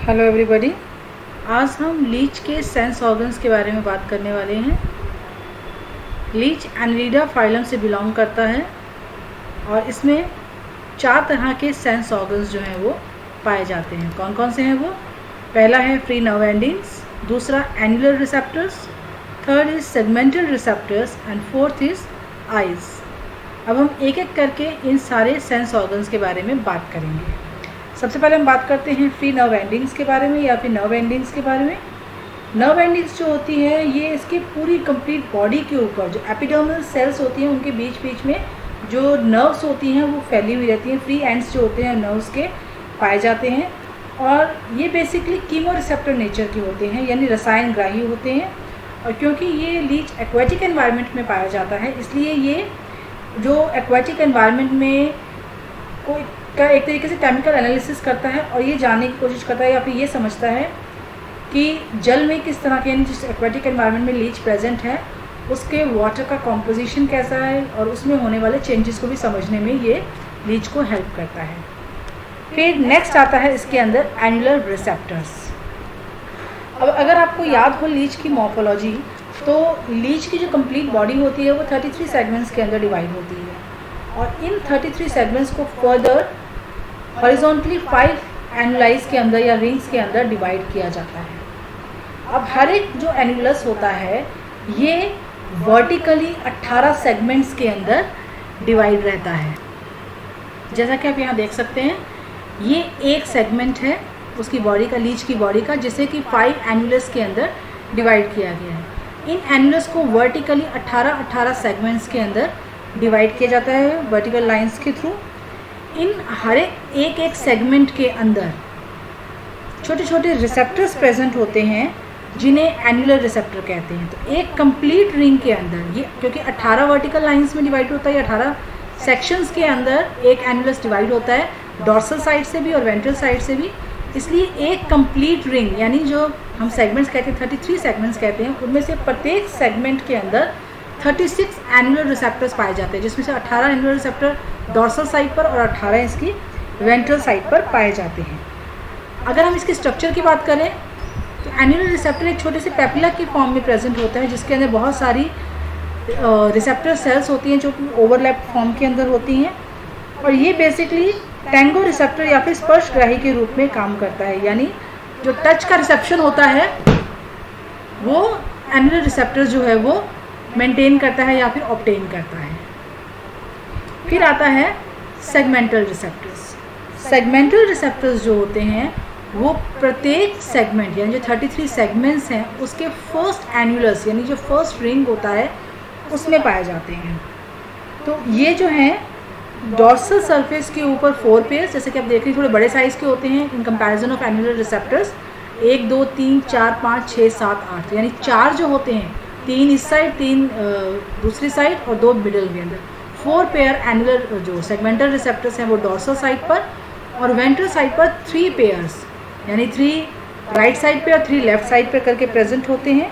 Hello everybody. आज हम Leach के सेंस ऑर्गन्स के बारे में बात करने वाले हैं। लीच एनलिडा फाइलम से बिलोंग करता है और इसमें 4 तरह के सेंस ऑर्गन्स जो हैं वो पाए जाते हैं। कौन कौन से हैं वो? पहला है फ्री नर्व एंडिंग्स, दूसरा annular receptors, third is segmental receptors and fourth is eyes. अब हम एक एक करके इन सारे सेंस ऑर्गन्स के बारे में बात करेंगे। सबसे पहले हम बात करते हैं फ्री नर्व एंडिंग्स के बारे में या फिर नर्व एंडिंग्स के बारे में। नर्व एंडिंग्स जो होती है ये इसकी पूरी कंप्लीट बॉडी के ऊपर जो एपिडर्मल सेल्स होती हैं उनके बीच बीच में जो नर्व्स होती हैं वो फैली हुई रहती हैं। फ्री एंड्स जो होते हैं नर्व्स के पाए जाते हैं और ये बेसिकली कीमो रिसेप्टर नेचर के होते हैं, यानी रसायन ग्राही होते हैं। और क्योंकि ये लीच एक्वेटिक एनवायरनमेंट में पाया जाता है इसलिए ये जो एक्वेटिक एनवायरनमेंट में कोई का एक तरीके से केमिकल एनालिसिस करता है और ये जानने की कोशिश करता है या फिर ये समझता है कि जल में किस तरह के, जिस एक्वेटिक एनवायरनमेंट में लीच प्रेजेंट है उसके वाटर का कॉम्पोजिशन कैसा है और उसमें होने वाले चेंजेस को भी समझने में ये लीच को हेल्प करता है। फिर नेक्स्ट आता है इसके अंदर एनुलर रिसेप्टर्स। अब अगर आपको याद हो लीच की मॉर्फोलॉजी, तो लीच की जो कंप्लीट बॉडी होती है वो 33 सेगमेंट्स के अंदर डिवाइड होती है और इन 33 सेगमेंट्स को फर्दर हॉरिजॉन्टली 5 एनुलाइज के अंदर या रिंग्स के अंदर डिवाइड किया जाता है। अब हर एक जो एनुलस होता है ये वर्टिकली 18 सेगमेंट्स के अंदर डिवाइड रहता है। जैसा कि आप यहाँ देख सकते हैं ये एक सेगमेंट है उसकी बॉडी का, लीच की बॉडी का, जिसे कि 5 एनुलस के अंदर डिवाइड किया गया है। इन एनुलस को वर्टिकली 18 सेगमेंट्स के अंदर डिवाइड किया जाता है वर्टिकल लाइंस के थ्रू। इन हर एक सेगमेंट के अंदर छोटे छोटे रिसेप्टर्स प्रेजेंट होते हैं जिन्हें एनुलर रिसेप्टर कहते हैं। तो एक कंप्लीट रिंग के अंदर ये क्योंकि 18 वर्टिकल लाइंस में डिवाइड होता है, 18 सेक्शंस के अंदर एक एनुलस डिवाइड होता है डॉर्सल साइड से भी और वेंट्रल साइड से भी। इसलिए एक कंप्लीट रिंग यानी जो हम सेगमेंट्स कहते हैं 33 सेगमेंट्स कहते हैं, उनमें से प्रत्येक सेगमेंट के अंदर 36 एनुलर रिसेप्टर्स पाए जाते हैं, जिसमें से 18 एनुलर रिसेप्टर डॉर्सल साइड पर और 18 इसकी वेंट्रल साइड पर पाए जाते हैं। अगर हम इसके स्ट्रक्चर की बात करें तो एनुलर रिसेप्टर एक छोटे से पेपिला की फॉर्म में प्रेजेंट होता है जिसके अंदर बहुत सारी रिसेप्टर सेल्स होती हैं जो कि ओवरलैप फॉर्म के अंदर होती हैं और ये बेसिकली टैंगो रिसेप्टर या फिर स्पर्शग्राही के रूप में काम करता है, यानी जो टच का रिसेप्शन होता है वो एनुलर रिसेप्टर जो है वो मेंटेन करता है या फिर ऑब्टेन करता है। फिर आता है सेगमेंटल रिसेप्टर्स। सेगमेंटल रिसेप्टर्स जो होते हैं वो प्रत्येक सेगमेंट यानी जो 33 सेगमेंट्स हैं उसके फर्स्ट एनुलस यानी जो फर्स्ट रिंग होता है उसमें पाए जाते हैं। तो ये जो हैं डॉर्सल सरफेस के ऊपर 4 पेयर्स, जैसे कि आप देख रहे हैं थोड़े बड़े साइज़ के होते हैं in comparison of annular receptors. 1 2 3 4 5 6 7 8 यानी 4 जो होते हैं, 3 इस साइड 3 दूसरी साइड और 2 मिडल के अंदर। 4 पेयर एनुलर जो सेगमेंटल रिसेप्टर्स हैं वो डॉर्सल साइड पर और वेंट्रल साइड पर 3 पेयर्स यानी 3 राइट साइड पे और 3 लेफ्ट साइड पे करके प्रेजेंट होते हैं।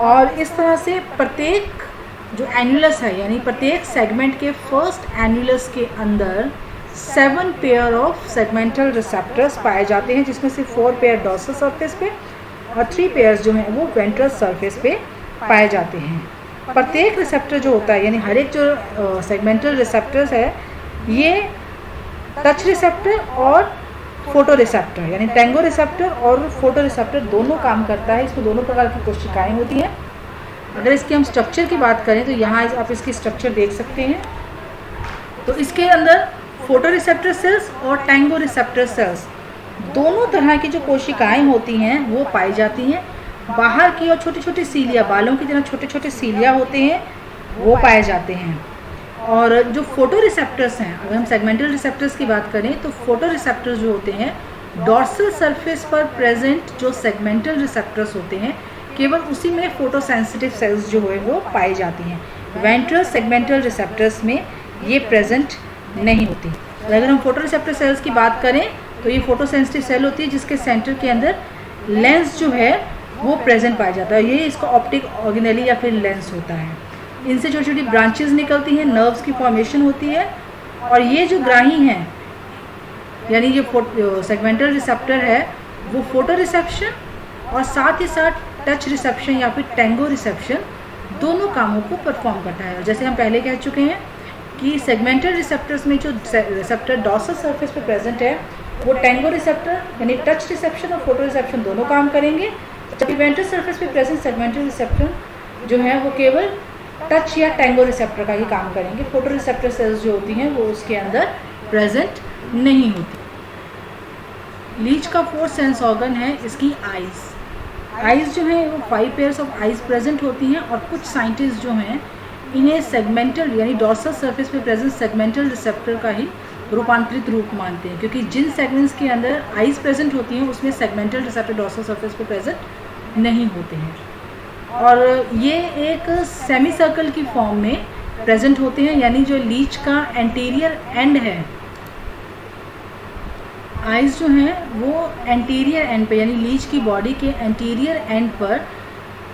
और इस तरह से प्रत्येक जो एनुलस है यानी प्रत्येक सेगमेंट के फर्स्ट एनुलस के अंदर 7 पेयर ऑफ सेगमेंटल रिसेप्टर्स पाए जाते हैं, जिसमें से 4 पेयर डॉर्सल सरफेस पे और 3 पेयर्स जो हैं वो वेंट्रल सरफेस पे पाए जाते हैं। प्रत्येक रिसेप्टर जो होता है यानी हर एक जो सेगमेंटल रिसेप्टर्स है ये टच रिसेप्टर और फोटो रिसेप्टर यानी टैंगो रिसेप्टर और फोटो रिसेप्टर दोनों काम करता है। इसमें दोनों प्रकार की कोशिकाएं होती हैं। अगर इसके हम स्ट्रक्चर की बात करें तो यहाँ आप इसकी स्ट्रक्चर देख सकते हैं। तो इसके अंदर फोटो रिसेप्टर सेल्स और टैंगो रिसेप्टर सेल्स दोनों तरह की जो कोशिकाएं होती हैं वो पाई जाती हैं। बाहर की और छोटे छोटे सीलिया, बालों की तरह छोटे छोटे सीलिया होते हैं वो पाए जाते हैं। और जो फोटो रिसेप्टर्स हैं, अगर हम सेगमेंटल रिसेप्टर्स की बात करें तो फोटो रिसेप्टर्स जो होते हैं डॉर्सल सरफेस पर प्रेजेंट जो सेगमेंटल रिसेप्टर्स होते हैं केवल उसी में फोटो सेंसिटिव सेल्स जो है वो पाई जाती हैं। वेंट्रल सेगमेंटल रिसेप्टर्स में ये प्रेजेंट नहीं होती। अगर हम फोटो रिसेप्टर सेल्स की बात करें तो ये फोटो सेंसिटिव सेल होती है जिसके सेंटर के अंदर लेंस जो है वो प्रेजेंट पाया जाता है। ये इसका ऑप्टिक ऑर्गेनेली या फिर लेंस होता है। इनसे छोटी छोटी ब्रांचेस निकलती हैं, नर्व्स की फॉर्मेशन होती है और ये जो ग्राही हैं यानी जो सेगमेंटल रिसेप्टर है वो फोटो रिसेप्शन और साथ ही साथ टच रिसेप्शन या फिर टेंगो रिसेप्शन दोनों कामों को परफॉर्म करता है। जैसे हम पहले कह चुके हैं कि सेगमेंटल रिसेप्टर्स में जो रिसेप्टर डॉर्सल सरफेस पे प्रेजेंट है वो टेंगो रिसेप्टर यानी टच रिसेप्शन और फोटो रिसेप्शन दोनों काम करेंगे, जबकि वेंट्रल सरफेस पे प्रेजेंट सेगमेंटल रिसेप्टर जो है वो केवल टच या टेंगो रिसेप्टर का ही काम करेंगे। फोटो रिसेप्टर सेल्स जो होती हैं वो उसके अंदर प्रेजेंट नहीं होती। लीच का फोर्थ सेंस ऑर्गन है इसकी आइज़ जो है वो 5 पेयर्स ऑफ आइज़ प्रेजेंट होती हैं और कुछ साइंटिस्ट जो हैं इन्हें सेगमेंटल यानी डॉर्सल सरफेस पे प्रेजेंट सेगमेंटल रिसेप्टर का ही रूपांतरित रूप मानते हैं, क्योंकि जिन सेगमेंट्स के अंदर आइज़ प्रेजेंट होती हैं उसमें सेगमेंटल रिसेप्टर डॉर्सल सरफेस पे प्रेजेंट नहीं होते हैं और ये एक सेमी सर्कल की फॉर्म में प्रेजेंट होते हैं। यानी जो लीच का एंटीरियर एंड है, आइज़ जो हैं वो एंटीरियर एंड पे यानी लीच की बॉडी के एंटीरियर एंड पर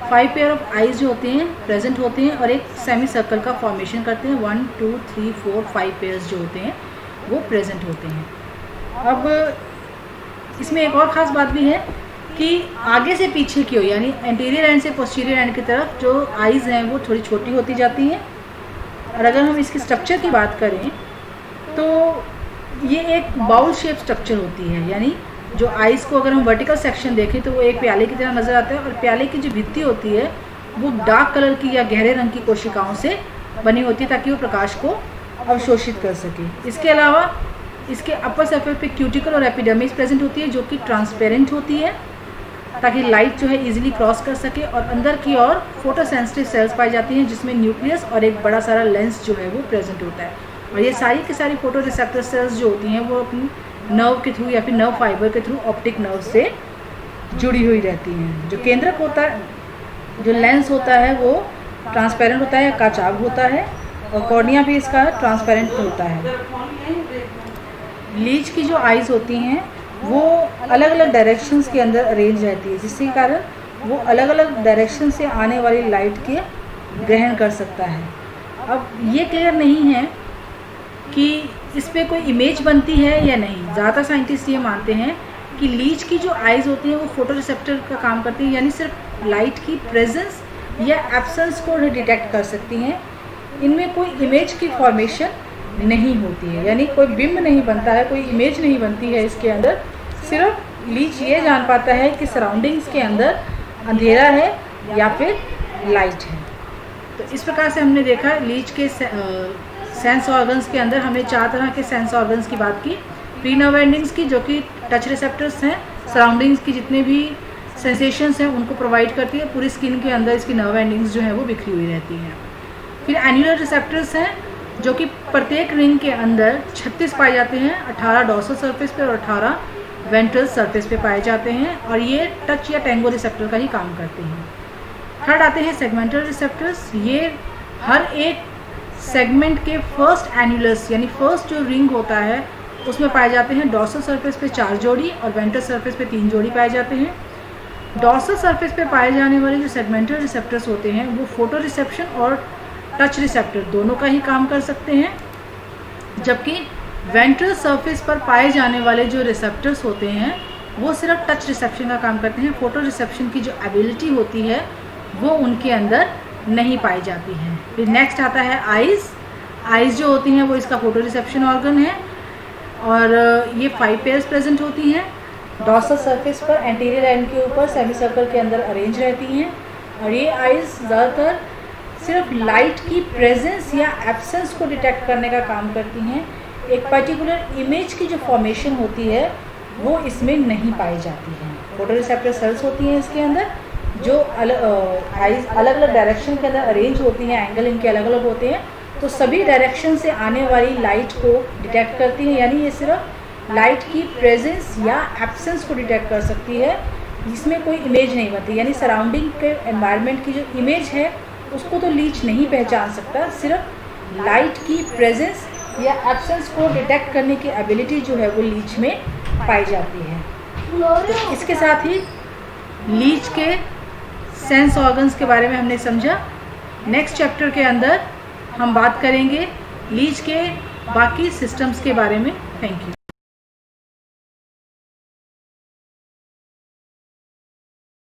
5 पेयर ऑफ आइज़ जो होते हैं प्रेजेंट होते हैं और एक सेमी सर्कल का फॉर्मेशन करते हैं। 1 2 3 4 5 पेयर्स जो होते हैं वो प्रेजेंट होते हैं। अब इसमें एक और ख़ास बात भी है कि आगे से पीछे की ओर यानी एंटीरियर एंड से पोस्टीरियर एंड की तरफ जो आइज़ हैं वो थोड़ी छोटी होती जाती हैं। और अगर हम इसके स्ट्रक्चर की बात करें तो ये एक बाउल शेप स्ट्रक्चर होती है, यानी जो आइज़ को अगर हम वर्टिकल सेक्शन देखें तो वो एक प्याले की तरह नज़र आता है और प्याले की जो भित्ती होती है वो डार्क कलर की या गहरे रंग की कोशिकाओं से बनी होती है ताकि वो प्रकाश को अवशोषित कर सके। इसके अलावा इसके अपर सरफेस पे क्यूटिकल और एपिडर्मिस प्रेजेंट होती है जो कि ट्रांसपेरेंट होती है ताकि लाइट जो है इजीली क्रॉस कर सके और अंदर की ओर फोटो सेंसिटिव सेल्स पाई जाती हैं जिसमें न्यूक्लियस और एक बड़ा सारा लेंस जो है वो प्रेजेंट होता है। और ये सारी की सारी फोटो रिसेप्टर सेल्स जो होती हैं वो अपनी नर्व के थ्रू या फिर नर्व फाइबर के थ्रू ऑप्टिक नर्व से जुड़ी हुई रहती हैं। जो केंद्रक होता है, जो लेंस होता है वो ट्रांसपेरेंट होता है, काचाभ होता है और कॉर्निया भी इसका ट्रांसपेरेंट होता है। लीच की जो आइज़ होती हैं वो अलग अलग डायरेक्शंस के अंदर अरेंज रहती है जिसके कारण वो अलग अलग डायरेक्शन से आने वाली लाइट के ग्रहण कर सकता है। अब ये क्लियर नहीं है कि इस पर कोई इमेज बनती है या नहीं। ज़्यादातर साइंटिस्ट ये मानते हैं कि लीच की जो आइज़ होती हैं वो फोटो रिसेप्टर का काम करती हैं, यानी सिर्फ लाइट की प्रेजेंस या एब्सेंस को डिटेक्ट कर सकती हैं। इनमें कोई इमेज की फॉर्मेशन नहीं होती है, यानी कोई बिंब नहीं बनता है, कोई इमेज नहीं बनती है इसके अंदर। सिर्फ लीच ये जान पाता है कि सराउंडिंग्स के अंदर अंधेरा है या फिर लाइट है। तो इस प्रकार से हमने देखा लीच के सेंस ऑर्गन्स के अंदर हमने 4 तरह के सेंस ऑर्गन्स की बात की। प्री नर्व एंडिंग्स की जो कि टच रिसेप्टर्स हैं, सराउंडिंग्स की जितने भी सेंसेशंस हैं उनको प्रोवाइड करती है। पूरी स्किन के अंदर इसकी नर्व एंडिंग्स जो है वो बिखरी हुई रहती हैं। फिर एन्युलर रिसेप्टर्स हैं जो कि प्रत्येक रिंग के अंदर 36 पाए जाते हैं, 18 डॉर्सल सरफेस पे और 18 वेंट्रल सरफेस पे पाए जाते हैं और ये टच या टेंगो रिसेप्टर का ही काम करते हैं। थर्ड आते हैं सेगमेंटल रिसेप्टर्स। ये हर एक सेगमेंट के फर्स्ट एन्युलस यानी फर्स्ट जो रिंग होता है उसमें पाए जाते हैं। डॉर्सल सरफेस पे 4 जोड़ी और वेंट्रल सरफेस पे 3 जोड़ी पाए जाते हैं। डॉर्सल सरफेस पे पाए जाने वाले जो सेगमेंटल रिसेप्टर्स होते हैं वो फोटो रिसेप्शन और टच रिसेप्टर दोनों का ही काम कर सकते हैं, जबकि वेंट्रल सरफेस पर पाए जाने वाले जो रिसेप्टर्स होते हैं वो सिर्फ टच रिसेप्शन का काम करते हैं। फोटो रिसेप्शन की जो एबिलिटी होती है वो उनके अंदर नहीं पाई जाती है। फिर नेक्स्ट आता है आइज़ जो होती हैं वो इसका फोटो रिसेप्शन ऑर्गन है और ये 5 पेयर्स प्रेजेंट होती हैं। डॉर्सल सरफेस पर एंटीरियर एंड के ऊपर सेमी सर्कल के अंदर अरेंज रहती हैं और ये आइज़ ज़्यादातर सिर्फ लाइट की प्रेजेंस या एब्सेंस को डिटेक्ट करने का काम करती हैं। एक पर्टिकुलर इमेज की जो फॉर्मेशन होती है वो इसमें नहीं पाई जाती है। फोटो रिसेप्टर सेल्स होती हैं इसके अंदर जो आइज़ अलग अलग डायरेक्शन के अंदर अरेंज होती हैं, एंगल इनके अलग अलग होते हैं, तो सभी डायरेक्शन से आने वाली लाइट को डिटेक्ट करती हैं। यानी ये सिर्फ लाइट की प्रेजेंस या एब्सेंस को डिटेक्ट कर सकती है, जिसमें कोई इमेज नहीं बनती। यानी सराउंडिंग के एनवायरनमेंट की जो इमेज है उसको तो लीच नहीं पहचान सकता, सिर्फ लाइट की प्रेजेंस या एब्सेंस को डिटेक्ट करने की एबिलिटी जो है वो लीच में पाई जाती है। तो इसके साथ ही लीच के सेंस ऑर्गन्स के बारे में हमने समझा। नेक्स्ट चैप्टर के अंदर हम बात करेंगे लीच के बाकी सिस्टम्स के बारे में। Thank you.